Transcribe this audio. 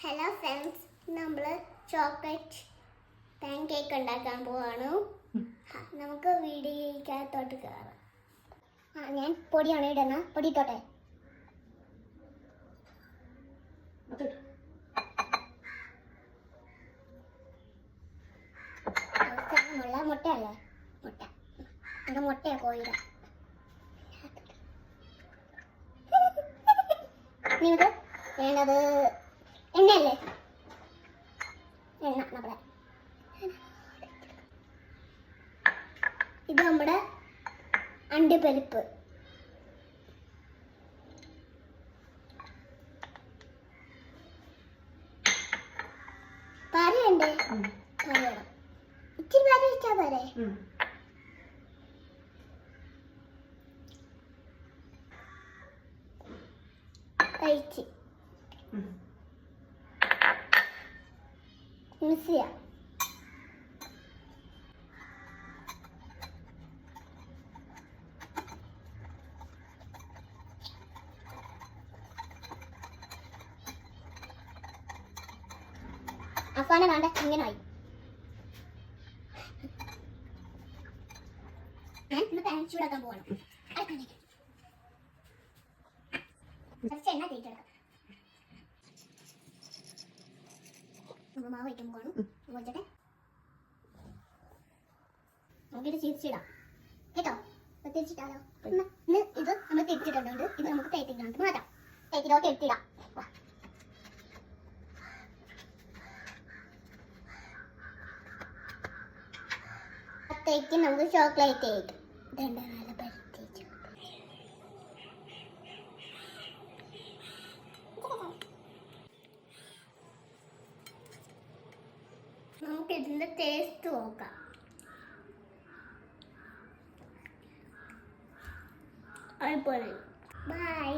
Hello friends, നമ്മൾ chocolate pan cake ഉണ്ടാക്കാൻ പോവാണ്. നമുക്ക് വീഡിയോക്കകത്തോട്ട് കയറാം. ഞാൻ പൊടിയാണ് ഇടുന്ന. പൊടി ഇട്ടോട്ടെ. മുട്ടയല്ലേ, മുട്ട ഇവിടെ മുട്ടയാ കോഴിയുടെ. നിങ്ങൾക്ക് വേണ്ടത് എണ്ണയല്ലേ, എണ്ണ നമ്മുടെ ഇത് നമ്മുടെ അണ്ടിപ്പരിപ്പ്, പാല് വേണ്ടേ, പാല് വേണം. ഇച്ചിരി പാല് വെച്ചാ പോരെ. കഴിച്ച് മിക്സ് ചെയ്യാം. അവസാനം വേണ്ട ഇങ്ങനായി. പാൻ ചൂടാക്കാൻ പോകണം. കുറച്ച് എണ്ണ തേച്ചെടുക്കാം. മാവ് വയ്ക്കാൻ പോകണം. നോക്കട്ടെ, നമുക്കിത് തിരിച്ചിടാം കേട്ടോ. തിരിച്ചിട്ടാലോ. ഇത് നമ്മൾ തിരിച്ചിട്ടുണ്ട്. ഇത് നമുക്ക് തേറ്റിട്ട് മാറ്റാം. തേറ്റിലോട്ട് എടുത്തിടാം. അത്തേക്ക് നമുക്ക് ചോക്ലേറ്റ് തേക്കും. ഇതുണ്ട് നല്ല പരിത്തേച്ചു. നമുക്ക് ഇതിന്റെ ടേസ്റ്റ് നോക്കാം. ബൈ.